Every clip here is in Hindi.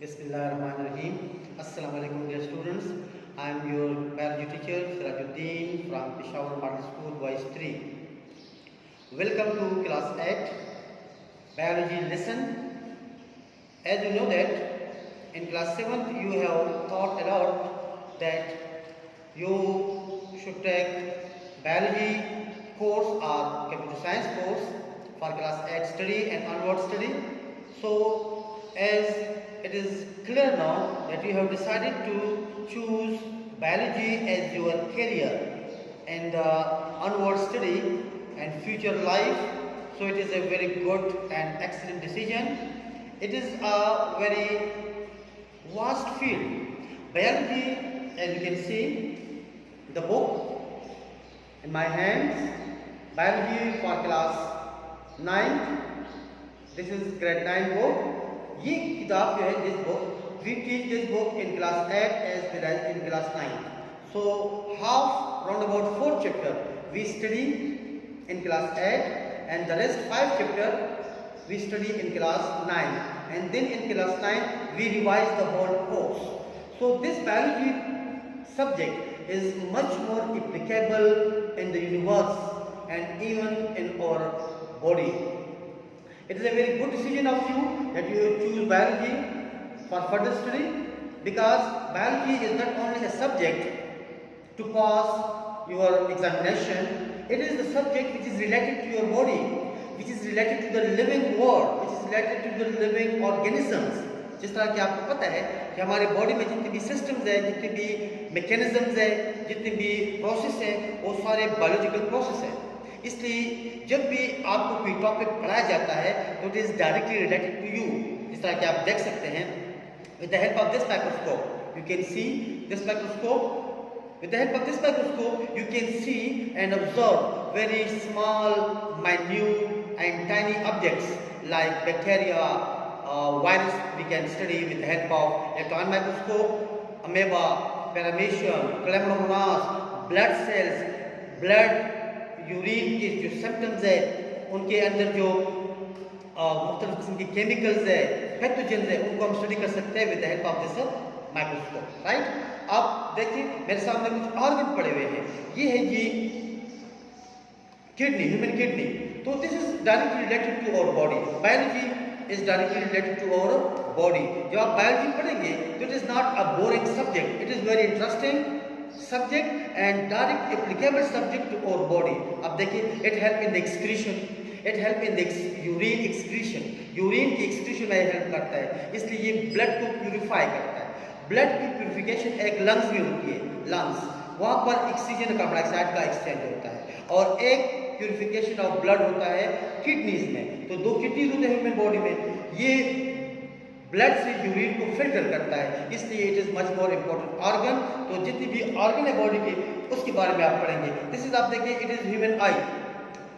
Bismillahirrahmanirrahim. Assalamu alaikum dear students. I am your biology teacher Sirajuddin from Peshawar Model School Boys 3. Welcome to class 8 biology lesson. As you know that in class 7th you have thought a lot that you should take biology course or computer science course for class 8 study and onward study. So as it is clear now that you have decided to choose biology as your career and onward study and future life, so it is a very good and excellent decision. It is a very vast field. Biology, as you can see, the book in my hands, biology for class 9. This is grade 9 book. ये किताब जो है this book we teach this book in class 8 as well as in class 9. So half round about 4 chapter we study in class 8 and the rest 5 chapter we study in class 9, and then in class 9 we revise the whole course. So this biology subject is much more applicable in the universe and even in our body. It is a very good decision of you that you choose biology for further study, because biology is not only a subject to pass your examination, it is the subject which is related to your body, which is related to the living world, which is related to the living organisms. जिस तरह कि आपको पता है कि हमारे बॉडी में जितने भी सिस्टम्स है, जितने भी मैकेनिज्म्स है, जितने भी प्रोसेस हैं, वो सारे बायोलॉजिकल प्रोसेस हैं. इसलिए जब भी आपको कोई टॉपिक पढ़ाया जाता है तो it is directly related to you. जिस तरह कि आप देख सकते हैं with the help of this microscope you can see this microscope. With the help of this microscope you can see and observe very small, minute and tiny objects like bacteria, virus we can study with the help of electron microscope, amoeba, paramecium, chlamydomonas, blood cells, blood urine के जो सिम्टम्स है उनके अंदर जो मुख्तलिफ किस्म के केमिकल्स है, पैथोजेंस है, उनको हम स्टडी कर सकते हैं with the help of this microscope. Right, आप देखिए मेरे सामने कुछ ऑर्गन पड़े हुए हैं. ये है ये किडनी, ह्यूमन किडनी. तो this is directly related to our body. Biology is directly related to our body. जब आप बायोलॉजी पढ़ेंगे तो it is not a boring subject, it is very interesting subject and direct applicable subject to our body. अब देखिए it help in the excretion, it help in the urine excretion. Urine की एक्सक्रीशन में हेल्प करता है, इसलिए ये ब्लड को प्यूरिफाई करता है. ब्लड की प्यूरिफिकेशन एक लंग्स में होती है. लंग्स वहाँ पर ऑक्सीजन कार्बन डाइऑक्साइड का एक्सचेंज होता है, और एक प्यूरिफिकेशन ऑफ ब्लड होता है किडनीज में. तो 2 किडनीज होते हैं ह्यूमन बॉडी में. ये ब्लड से यूरिन को फिल्टर करता है, इसलिए it is much more important organ. तो जितनी भी ऑर्गन है बॉडी के उसके बारे में आप पढ़ेंगे. दिस इज आप देखिए it is human I.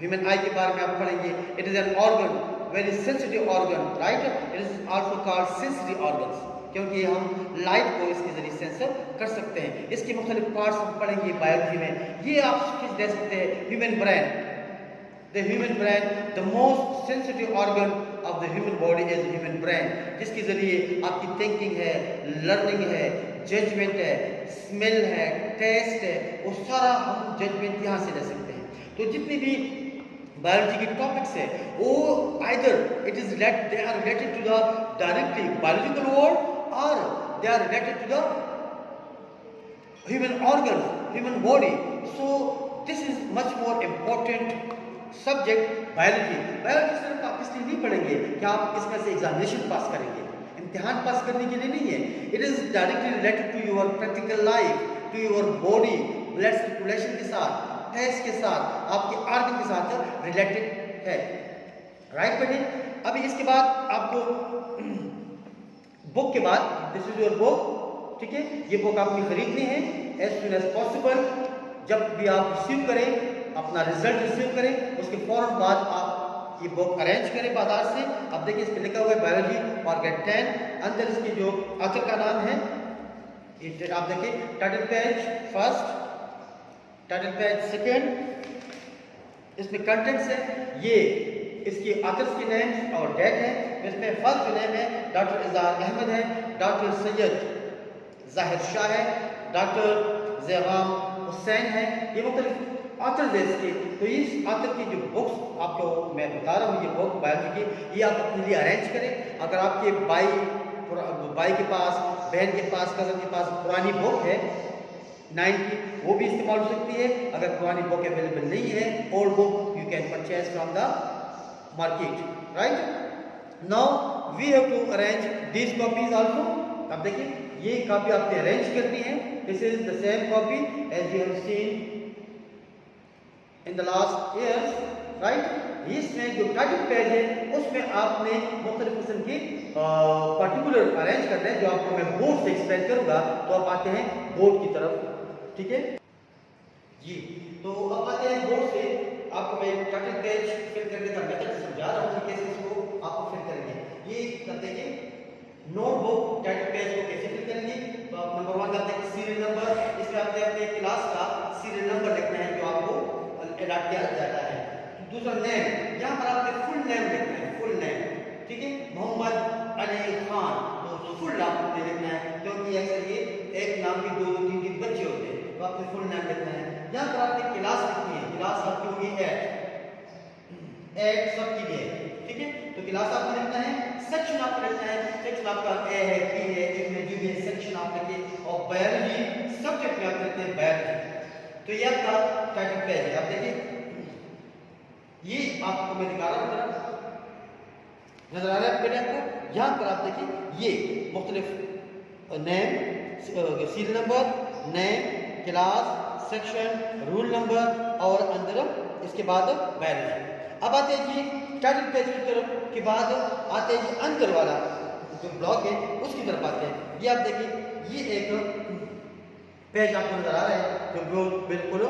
Human आई के बारे में आप पढ़ेंगे. It is an organ, very sensitive organ. Right, it is also called sensitive organs, क्योंकि हम लाइट को इसके जरिए सेंसर कर सकते हैं. इसके मुख्तलिफ पार्ट्स हम पढ़ेंगे बायोलॉजी में. ये आप स्केच दे सकते हैं. Human brain, the human brain, the most sensitive organ of the human body is human brain, जिसके जरिए आपकी थिंकिंग है, लर्निंग है, जजमेंट है, स्मेल है, टेस्ट है, वो सारा हम जजमेंट यहाँ से ले सकते हैं. तो जितनी भी बायोलॉजी के टॉपिक्स है वो either it is they are related to the directly biological world और they are related to the human organ, human body. So this is much more important subject biology. Biology सिर्फ आप इसलिए नहीं पढ़ेंगे कि आप इसमें से एग्जामिनेशन पास करेंगे, इम्तिहान पास करने के लिए नहीं है. It is directly related to your practical life, to your body, blood circulation के साथ, टेस्ट के साथ, आपके ऑर्गन के साथ रिलेटेड है. राइट बेटे, अभी इसके बाद आपको बुक के बाद दिस इज योर बुक. ठीक है, ये बुक आपको खरीदनी है एज सुन एज पॉसिबल. जब भी आप रिसीव करें, अपना रिजल्ट रिसीव करें, उसके फौरन बाद आप ये बुक अरेंज करें बाजार से. अब देखिए इस पर लिखा हुआ है बायोलॉजी फॉर ग्रेड 10. अंदर इसके जो ऑथर का नाम है, आप देखिए title page first, title page second, इसमें कंटेंट्स है. ये इसकी ऑथर्स की नेम और डेट है. इसमें फर्स्ट जो नेम है डॉक्टर इज़हार अहमद है, डॉक्टर सैयद जाहिर शाह है, डॉक्टर ज़ैगाम हुसैन है। ये मुख्तलिफ ऑथर्स है इसके। तो इस ऑथर की जो बुक्स आपको मैं बता रहा हूँ, ये बुक बायोलॉजी की, ये आप अपने लिए अरेंज करें। अगर आपके भाई के पास, बहन के पास, कज़न के पास पुरानी बुक है 9 की, वो भी इस्तेमाल हो सकती है। अगर पुरानी बुक अवेलेबल नहीं है, old book you can purchase from the market, right. Now we have to arrange these copies also. अब देखिए ये कॉपी आपने अरेंज करनी है। This is the same copy as you have seen in the last years, right. इसमें जो टाइटल पेज है उसमें आपने मुख्तलिफ किस्म की पर्टिकुलर अरेंज करना है, जो आपको मैं बोर्ड से एक्सप्लेन करूंगा। तो आप आते हैं बोर्ड की तरफ, ठीक है जी। तो अब आते हैं बोर्ड से, आपको मैं टाइटल पेज फिल करने का मेथड समझा रहा हूँ कि कैसे इसको आपको फिल करेंगे। ये करते हैं नोटबुक टाइटल पेज को कैसे फिल करेंगे। तो आप नंबर 1 करते हैं सीरियल नंबर। इसमें आपने अपने क्लास का सीरियल नंबर लिखना है जो आपको अलॉट किया जाता है। दूसरा नेम, यहाँ पर आपने फुल नेम लिखना है, फुल नेम, ठीक है। मोहम्मद अली खान, तो फुल आपने लिखना है, क्योंकि अक्सर ये एक नाम के 2-3 बच्चे होते हैं, तो आपने फुल नेम लिखना है। यहाँ पर आपने क्लास लिखनी है, क्लास आपकी होगी 8 सबके लिए, ठीक है। तो क्लास आपको लिखना है। सेक्शन आपको लिखना है, सेक्शन आपका ए है, पी है, जो भी सेक्शन आप लिखे। और बायोलॉजी सब्जेक्ट में आप लिखते हैं बायोलॉजी। तो ये आपका टाइटल पेज है। आप देखिए ये आपको मैं दिखा रहा हूँ, नजर आ रहा है पहले आपको। यहाँ पर आप देखिए ये मुख्तलिफ name, serial number, name, class, section, rule number और अंदर इसके बाद बायोलॉजी। अब आते हैं जी टाइटल पेज की तरफ के बाद आते हैं जी अंदर वाला जो ब्लॉक है उसकी तरफ आते हैं। ये आप देखिए ये एक पेज आपको नजर आ रहा है जो बिल्कुल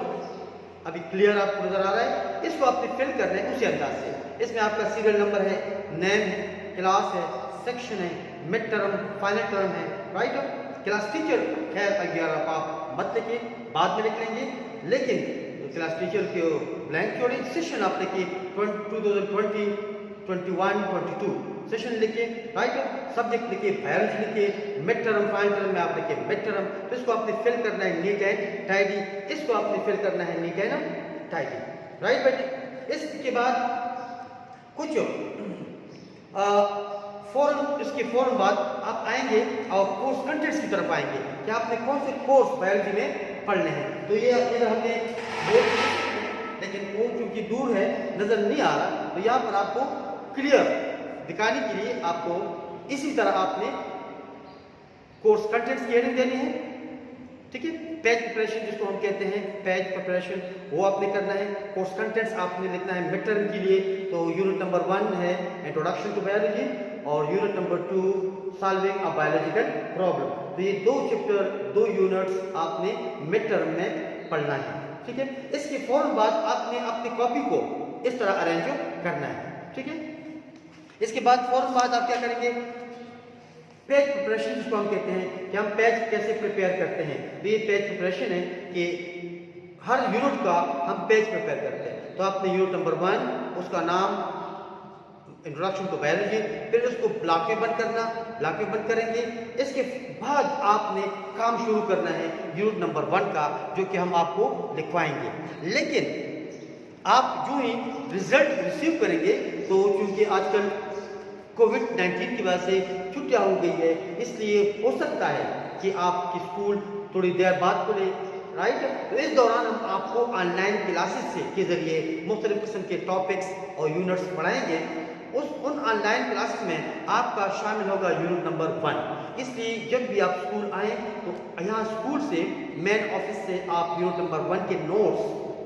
अभी क्लियर आपको नजर आ रहा है। इसको आपने फिल करना है उसी अंदाज से। इसमें आपका सीरियल नंबर है, नेम है, क्लास है, सेक्शन है, मिड टर्म, फाइनल टर्म है, राइट। क्लास टीचर खैर 11 आप मत लिखिए, बाद में लिख लेंगे, लेकिन क्लास टीचर के ब्लैंक छोड़िए। सेशन आप लिखिए 2020, 21, 22 सेशन लिखिए, राइट। सब्जेक्ट लिखिए बायोलॉजी लिखिए, मिड टर्म, फाइनल टर्म में आप लिखिए मिड टर्म। तो इसको आपने फिल करना है नीट एंड टाइडी, इसको आपने फिल करना है नीट एंड टाइडी, राइट बेटे। इसके बाद कुछ इसके फौरन बाद आप आएंगे और कोर्स कंटेंट्स की तरफ आएंगे कि आपने कौन से कोर्स बायोलॉजी में पढ़ने हैं। तो ये इधर हमने लेकिन वो चूंकि दूर है नजर नहीं आ रहा, तो यहाँ पर आपको क्लियर दिखाने के लिए आपको इसी तरह आपने कोर्स कंटेंट्स की हेडिंग देनी है, ठीक है। पेज प्रिपरेशन जिसको हम कहते हैं पेज प्रिपरेशन, वो आपने करना है। कोर्स कंटेंट्स आपने लिखना है मिड टर्म के लिए। तो यूनिट नंबर 1 है इंट्रोडक्शन टू बायोलॉजी और unit number 2 solving a biological problem. तो ये 2 चैप्टर 2 यूनिट्स आपने मिड टर्म में पढ़ना है, ठीक है। इसके फौरन बाद आपने अपनी कॉपी को इस तरह अरेंज करना है, ठीक है। इसके बाद फौरन बाद आप क्या करेंगे, पेज प्रिपरेशन जिसको हम कहते हैं कि हम पेज कैसे प्रिपेयर करते हैं। तो ये पेज प्रिपरेशन है कि हर यूनिट का हम पेज प्रिपेयर करते हैं। तो आपने यूनिट नंबर 1 उसका नाम इंट्रोडक्शन टू बायोलॉजी, फिर उसको ब्लॉक में बंद करना, ब्लॉक में बंद करेंगे। इसके बाद आपने काम शुरू करना है यूनिट नंबर 1 का, जो कि हम आपको लिखवाएंगे। लेकिन आप जो ही रिजल्ट रिसीव करेंगे, तो चूंकि आजकल कोविड-19 की वजह से छुट्टियां हो गई है, इसलिए हो सकता है कि आपकी स्कूल थोड़ी देर बाद खुले, राइट। तो इस दौरान हम आपको ऑनलाइन क्लासेस के जरिए मुख्तलिफ किस्म के टॉपिक्स और यूनिट्स पढ़ाएंगे। उन ऑनलाइन क्लासेस में आपका शामिल होगा यूनिट नंबर 1। इसलिए जब भी आप स्कूल आएँ तो यहाँ स्कूल से मेन ऑफिस से आप यूनिट नंबर 1 के नोट्स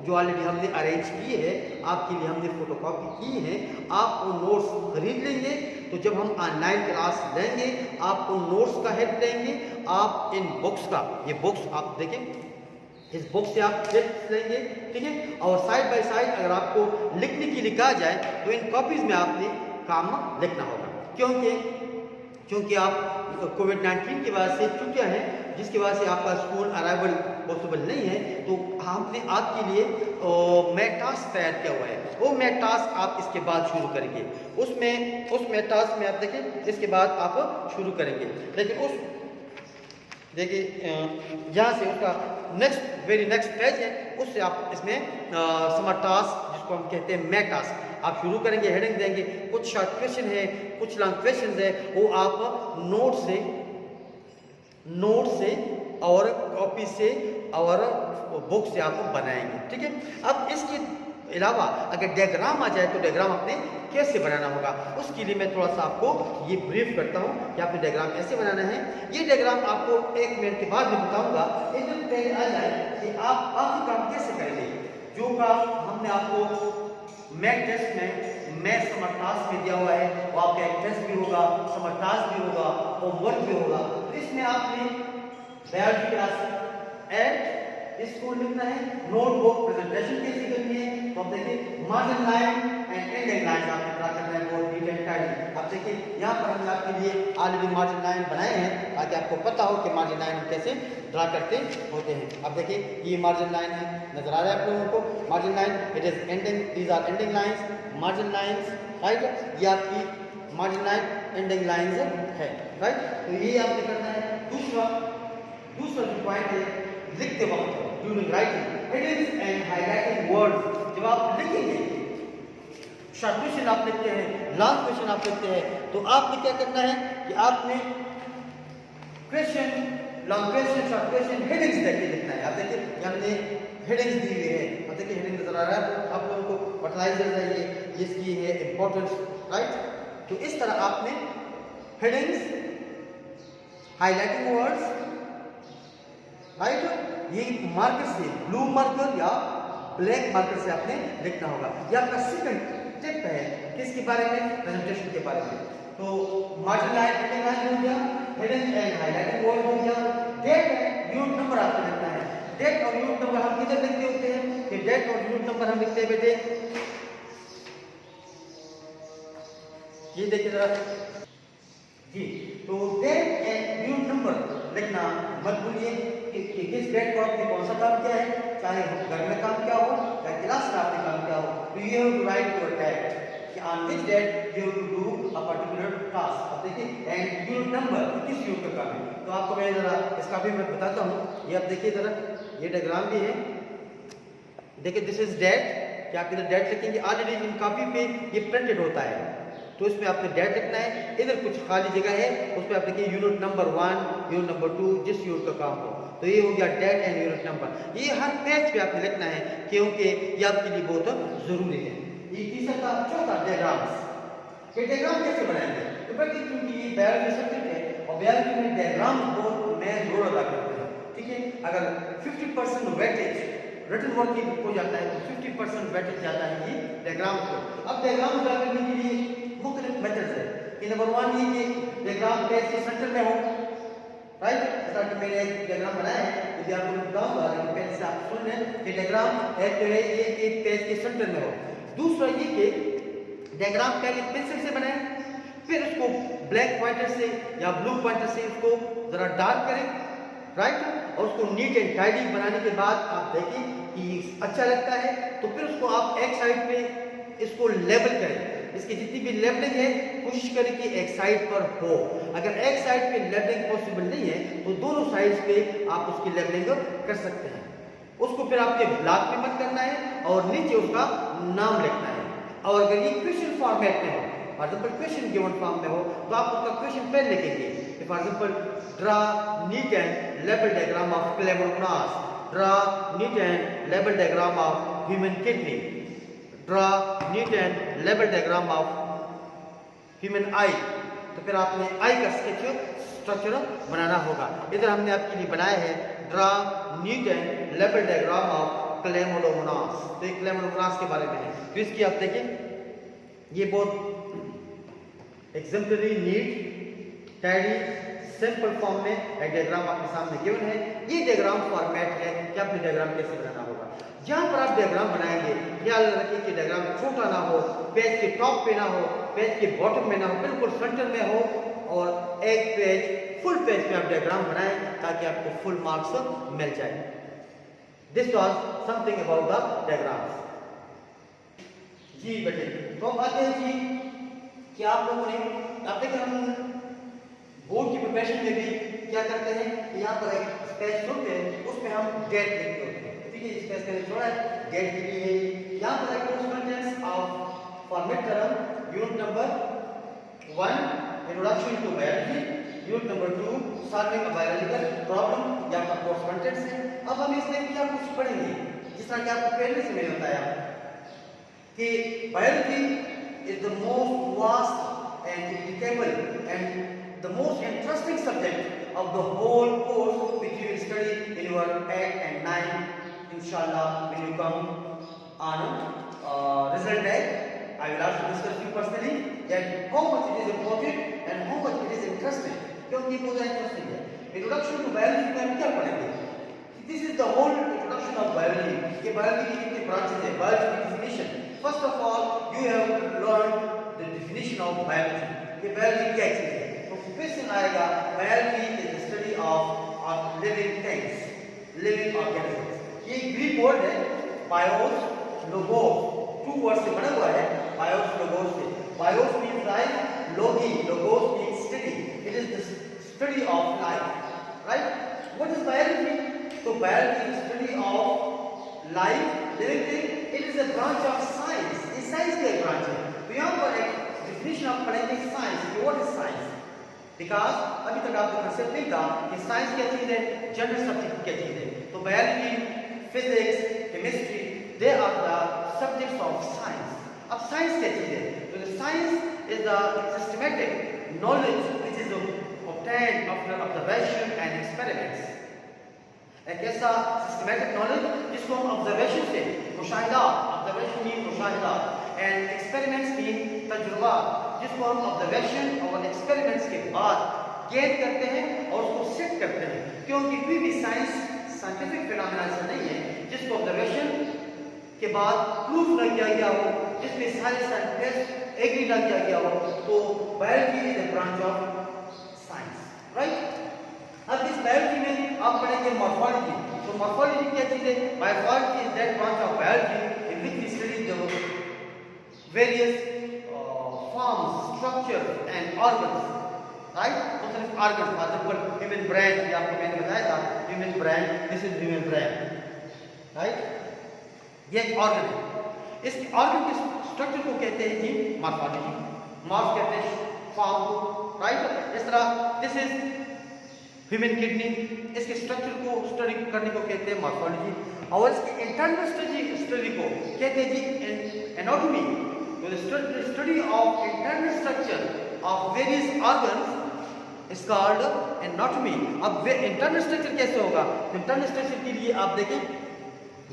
जो ऑलरेडी हमने अरेंज किए हैं, आपके लिए हमने फोटोकॉपी की है, आप उन नोट्स खरीद लेंगे। तो जब हम ऑनलाइन क्लास लेंगे आप उन नोट्स का हेल्प लेंगे, आप इन बुक्स का, ये बुक्स आप देखें, इस बुक से आप हेल्प लेंगे, ठीक है। और साइड बाय साइड अगर आपको लिखने की लिखा जाए तो इन कॉपीज में आपने काम लिखना होगा, क्योंकि आप कोविड-19 की वजह से छुट्टियां हैं, जिसकी वजह से आपका स्कूल अराइवल पॉसिबल नहीं है, तो हमने आपके लिए मैथ टास्क तैयार किया हुआ है। वो मैथ टास्क आप इसके बाद शुरू करेंगे। उस मैथ टास्क में आप देखिए इसके बाद आप शुरू करेंगे, लेकिन देखिए यहाँ से उसका वेरी नेक्स्ट पेज है, उससे आप इसमें समर टास्क जिसको हम कहते हैं मैथ टास्क आप शुरू करेंगे। हेडिंग देंगे, कुछ शॉर्ट क्वेश्चन है, कुछ लॉन्ग क्वेश्चन है, वो आप नोट से और कॉपी से और बुक से आप बनाएंगे, ठीक है। अब इसके अलावा अगर डायग्राम आ जाए तो डायग्राम आपने कैसे बनाना होगा, उसके लिए मैं थोड़ा सा आपको ये ब्रीफ करता हूँ कि आपने डायग्राम ऐसे बनाना है। ये डायग्राम आपको 1 मिनट के बाद मैं बताऊंगा। एकदम पहले आ जाए कि आप बाकी काम कैसे करेंगे। जो काम हमने आपको मैथ टेस्ट में मैथ समर टास्क में दिया हुआ है, वो आपका एक टेस्ट भी होगा, समर टास्क भी होगा, होमवर्क भी होगा। तो इसमें आपने बायोलॉजी क्लास 8 इसको लिखना है, नोटबुक प्रेजेंटेशन कैसे करनी है। तो आप देखिए margin line and ending line आपने ड्रा करना है बहुत नीट एंड टाइडी। आप देखिए यहाँ पर हमने आपके लिए ऑलरेडी मार्जिन लाइन बनाए हैं ताकि आपको पता हो कि मार्जिन लाइन हम कैसे ड्रा करते होते हैं। अब देखिए ये मार्जिन लाइन है, नजर आ रहा है आप लोगों को margin line, it is ending, these are ending lines, margin lines, right. ये आपकी मार्जिन लाइन एंडिंग लाइंस है, राइट। तो ये आपने करना है। दूसरा जो पॉइंट है, लिखते वक्त during writing headings and highlighting words, जब आप लिखेंगे, शॉर्ट क्वेश्चन आप लिखते हैं, लॉन्ग क्वेश्चन आप लिखते हैं, तो आपने क्या करना है कि आपने question, long question, short question headings देके लिखना है। आप देखिए हमने हेडिंग्स दी हुई है, आप देखिए हेडिंग नजर आ रहा है आप लोगों को, फर्टिलाइजर है ये, इसकी है इंपॉर्टेंस, राइट। तो इस तरह आपने हेडिंग्स, हाईलाइटिंग वर्ड्स, राइट, ये मार्कर से, ब्लू मार्कर या ब्लैक मार्कर से आपने लिखना होगा। ये आपका सेकंड टिप है, किसके बारे में, प्रेजेंटेशन के बारे में। तो मार्जिन लाइन, हेडिंग लाइन हो गया, हेडिंग एंड हाईलाइटिंग वर्ड हो गया, डेट एंड यूनिट नंबर आपको लिखना है। डेट और यूनिट नंबर हम किधर लिखते होते हैं कि डेट और यूनिट नंबर हम लिखते हैं बेटे, ये देखिए जरा जी। तो डेट एंड यूनिट नंबर लिखना मत भूलिए कि किस डेट को आपने कौन सा काम किया है, चाहे घर में काम किया हो या क्लास में आपने काम किया हो। तो you have to write your date कि on which date you have to do a particular task. अब देखिए एंड यूनिट नंबर, किस यूनिट का काम है। तो आपको मैं जरा इसका भी मैं बताता हूँ। ये आप देखिए जरा, ये डायग्राम भी है, देखिए दिस इज डेट, कि आप इधर डेट लिखेंगे, ऑलरेडी इन कॉपी पे ये प्रिंटेड होता है, तो इसमें आपने डेट लिखना है। इधर कुछ खाली जगह है, उसमें आप देखिए यूनिट नंबर 1, यूनिट नंबर 2, जिस यूनिट का काम हो। तो ये हो गया डेट एंड यूनिट नंबर। ये हर पेज पे आपने लिखना है क्योंकि ये आपके लिए बहुत जरूरी है। ये तीसरा था, चौथा डायग्राम्स। ये डायग्राम कैसे बनाएंगे, तो बेटे क्योंकि ये बायोलॉजी सब्जेक्ट है और बायोलॉजी में डायग्राम बहुत मेन रोल अदा करते हैं, ठीक है। अगर 50% वेटेज रिटन वर्क की हो जाता है तो 50% वेटेज जाता है ये डायग्राम को। अब डायग्राम ड्रा करने के लिए मुख्तलिफ मेथड्स है कि नंबर 1 ये कि डायग्राम पेज के सेंटर में हो, राइट। ऐसा कि मैंने एक डायग्राम बनाया है, यदि आपको बताऊंगा लेकिन पहले से आप सुन लें कि डायग्राम एक तो है ये कि पेज के सेंटर में हो। दूसरा ये कि डायग्राम पहले पेंसिल से बनाएं, फिर उसको ब्लैक पॉइंटर से या ब्लू पॉइंटर से उसको जरा डार्क करें, राइट। और उसको नीट एंड टाइडी बनाने के बाद आप देखिए कि अच्छा लगता है, तो फिर उसको आप एक साइड पे इसको लेबल करें। इसकी जितनी भी लेबलिंग है कोशिश करें कि एक साइड पर हो। अगर एक साइड पे लेबलिंग पॉसिबल नहीं है तो दोनों साइड्स पे आप उसकी लेबलिंग कर सकते हैं। उसको फिर आपके ब्लॉक में मत करना है और नीचे उसका नाम लिखना है। और अगर ये क्वेश्चन फॉर्मेट में हो, for example question given form में हो, तो आप उसका क्वेश्चन पहले लिखेंगे। For example draw neat and label diagram of chlamydomonas, draw neat and label diagram of human kidney, draw neat and label diagram of human eye. तो फिर आपने आई का स्ट्रक्चर बनाना होगा। इधर हमने आपके लिए बनाया है draw neat and label diagram of chlamydomonas. तो ये क्लेमोडोमोनास के बारे में है। तो इसकी आप देखें, ये बहुत exemplary, neat, tidy, simple form में एक डायग्राम आपके सामने गिवन है। ये डायग्राम फॉर्मेट है कि आपने डायग्राम कैसे बनाना होगा। जहां पर आप डायग्राम बनाएंगे ख्याल रखिए कि डायग्राम छोटा ना हो, पेज के टॉप पे ना हो, पेज के बॉटम में ना हो, बिल्कुल सेंटर में हो, और एक पेज फुल पेज में आप डायग्राम बनाएं ताकि आपको फुल मार्क्स मिल जाए। This was something about the diagrams. जी बेटे, तो हम आते हैं जी कि आप लोगों ने आप देखें हम बोर्ड की प्रिपरेशन में भी क्या करते हैं, यहाँ पर एक स्पेस छोड़ते हैं, उसमें हम डेट लिखते होते हैं। ठीक है, स्पेस मैंने छोड़ा है, डेट के लिए यहाँ पर एक of for mid term unit number 1 introduction to biology, unit number 2 solving a biological problem, या आपका कोर्स कंटेंट्स है। अब हम इसमें क्या कुछ पढ़ेंगे, जिस तरह कि आपको पहले से मैंने बताया कि biology is the most vast and indicable and the most interesting subject of the whole course which you will study in your 8 and 9 inshallah when you come on result day. I will also discuss you personally that how much it is important and how much it is interesting, क्योंकि बहुत इंटरेस्टिंग है। इंट्रोडक्शन टू बायोलॉजी में हम क्या पढ़ेंगे, this is the whole introduction of biology. ये बायोलॉजी की कितने ब्रांचेस है, बायोलॉजी की definition. First of all you have learn the definition of biology, कि बायोलॉजी क्या चीज है। क्वेश्चन आएगा, biology is the study of living things, living organisms. ये ग्रीक वर्ड है बायोस लोगोस, 2 वर्ड से बना हुआ है, बायोस लोगोस से। Bios means life, logy logos means study, it is the study of life, right. What is biology? तो biology is study of life, living thing, it is a branch of science. ये साइंस का एक ब्रांच है। तो यहाँ पर एक डेफिनेशन आप पढ़ेंगे science, what is science, because अभी तक आपको कंसेप्ट नहीं था कि साइंस क्या चीज है, जनरल सब्जेक्ट क्या चीज है। तो biology, physics, chemistry, they are the subjects of science. अब साइंस क्या चीज है? तो science is the systematic knowledge which is obtained after observation and experiments। एक ऐसा सिस्टमैटिक नॉलेज जिसको हम ऑब्जर्वेशन से, मुशाहिदा, ऑब्जर्वेशन मीन मुशाहिदा, एंड एक्सपेरिमेंट्स मीन तजुर्बा, जिसको हम ऑब्जर्वेशन और एक्सपेरिमेंट्स के बाद गेन करते हैं और उसको सेट करते हैं। क्योंकि कोई भी साइंस साइंटिफिक फिनोमेना ऐसा नहीं है जिसको ऑब्जर्वेशन के बाद प्रूफ न किया गया हो, जिसमें सारे साइंटिस्ट एग्री न किया गया हो। तो biology is a branch of science, right. अब इस बायोलॉजी में आप पढ़ेंगे मॉर्फोलॉजी। तो मॉर्फोलॉजी क्या चीज है? Morphology is that branch of biology in which we study the various forms, structures and organs, right? तो सिर्फ organs, for example human brain, ये आपको मैंने बताया था, human brain, this is human brain, right? ये एक organ है। इस organ के structure को कहते हैं जी morphology, morph कहते हैं form को, right? इस तरह this is human kidney, इसके structure को study करने को कहते हैं morphology, और इसके internal study को कहते हैं जी anatomy। तो the study of internal structure of various organs is called anatomy। अब internal structure कैसे होगा? तो internal structure के लिए आप देखें,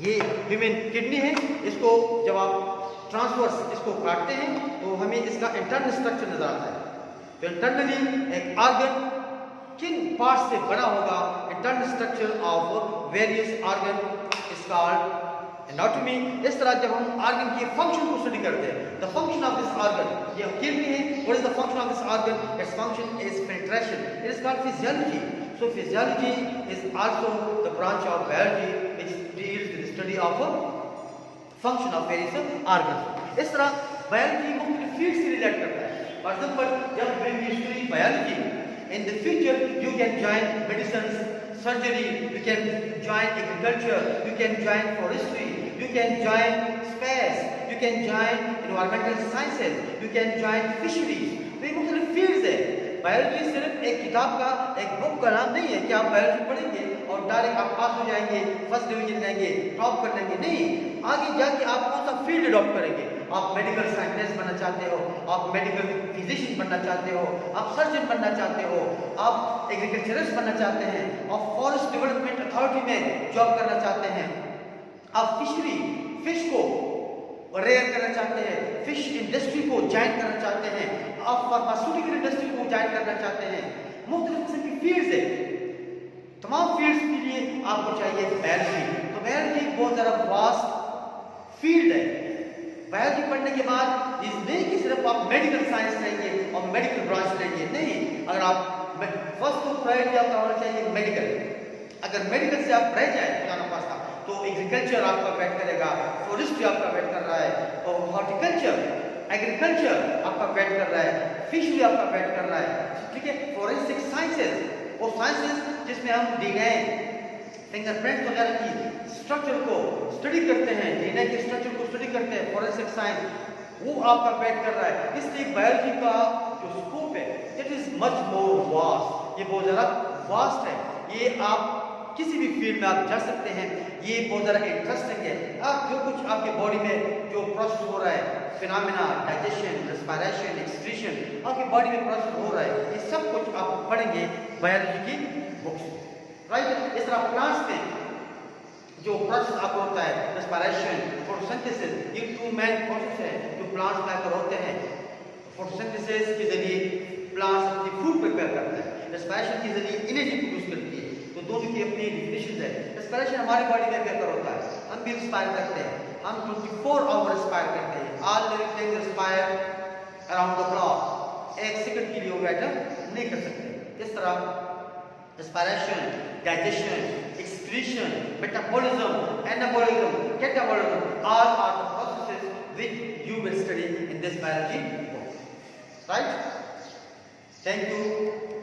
ये ह्यूमन किडनी है, इसको जब आप ट्रांसवर्स इसको काटते हैं तो हमें इसका इंटरनल स्ट्रक्चर नजर आता है। तो इंटरनली एक ऑर्गन किन पार्ट से बना होगा, internal structure of various organ is called anatomy. इस तरह जब हम ऑर्गन के फंक्शन को स्टडी करते हैं, the function of this organ, ये किडनी है, what is the function of this organ? Its function is filtration, it is called physiology. So physiology is also the branch of biology which deals with the study of function of various organs. इस तरह बायोलॉजी मुख्तलिफ फील्ड से रिलेट करता है। फॉर एग्जांपल जब we study biology, in the future you can join medicine, surgery, you can join agriculture, you can join forestry, you can join space, you can join environmental sciences, you can join fisheries। तो ये मुख्तलिफ फील्ड्स है। बायोलॉजी सिर्फ एक किताब का, एक बुक का नाम नहीं है कि आप बायोलॉजी पढ़ेंगे और डायरेक्ट आप पास हो जाएंगे, फर्स्ट डिवीजन लेंगे, टॉप कर लेंगे। नहीं, आगे जाके आप कौन सा फील्ड अडॉप्ट करेंगे। आप मेडिकल साइंटिस्ट बनना चाहते हो, आप मेडिकल फिजिशियन बनना चाहते हो, आप सर्जन बनना चाहते हो, आप एग्रीकल्चरिस्ट बनना चाहते हैं, आप फॉरेस्ट डेवलपमेंट अथॉरिटी में जॉब करना चाहते हैं, आप फिशरी, फिश को रेयर करना चाहते हैं, फिश इंडस्ट्री को ज्वाइन करना चाहते हैं, आप फार्मास्यूटिकल इंडस्ट्री को ज्वाइन करना चाहते हैं। मुख्तलिफ किस्म की फील्ड्स है। तमाम फील्ड्स के लिए आपको चाहिए बायोलॉजी। तो बायोलॉजी बहुत ज़्यादा वास्ट फील्ड है। बायोलॉजी पढ़ने के बाद इस नहीं कि सिर्फ आप मेडिकल साइंस लेंगे और मेडिकल ब्रांच लेंगे, नहीं। अगर आप फर्स्ट तो प्रायोरिटी आपका होना चाहिए मेडिकल। अगर मेडिकल से आप रह जाए खुदा ना खास्ता तो एग्रीकल्चर आपका वेट करेगा, फॉरेस्ट्री आपका वेट कर रहा है, और हॉर्टिकल्चर एग्रीकल्चर आपका वेट कर रहा है, फिशरी आपका वेट कर रहा है, ठीक है। फॉरेंसिक साइंसेस और साइंसेस जिसमें हम डीएनए फिंगरप्रिंट वगैरह की स्ट्रक्चर को स्टडी करते हैं, डीएनए के स्ट्रक्चर को स्टडी करते हैं, फॉरेंसिक साइंस वो आपका वेट कर रहा है। इसलिए बायोलॉजी का जो स्कोप है it is much more vast, ये बहुत ज़्यादा वास्ट है। ये आप किसी भी फील्ड में आप जा सकते हैं, ये बहुत ज़्यादा इंटरेस्टिंग है। आप जो कुछ आपके बॉडी में जो प्रोसेस हो रहा है, फिनोमेना, डाइजेशन, रेस्पिरेशन, एक्सक्रीशन, आपकी बॉडी में प्रोसेस हो रहा है, ये सब कुछ आप पढ़ेंगे बायोलॉजी की बुक्स, राइट। इस तरह प्लांट्स में जो प्रोसेस आपको होता है, रेस्पिरेशन, फोटोसिंथेसिस, ये टू मेन प्रोसेस है जो प्लांट्स में आकर होते हैं। फोटोसिंथेसिस के जरिए प्लांट्स अपनी फूड प्रिपेयर करता है, रेस्पिरेशन के जरिए एनर्जी प्रोड्यूस करती है। तो दोनों की अपनी डिफिनेशन है। रेस्पिरेशन हमारी बॉडी में बेहतर होता है, हम भी रेस्पायर करते हैं, हम 24 आवर रेस्पायर करते हैं। All living things respire around the clock, एक सेकंड के लिए वो वेटर नहीं कर सकते। इस तरह respiration, digestion, excretion, metabolism, anabolism, catabolism, all are the processes which you will study in this biology book. Right? Thank you.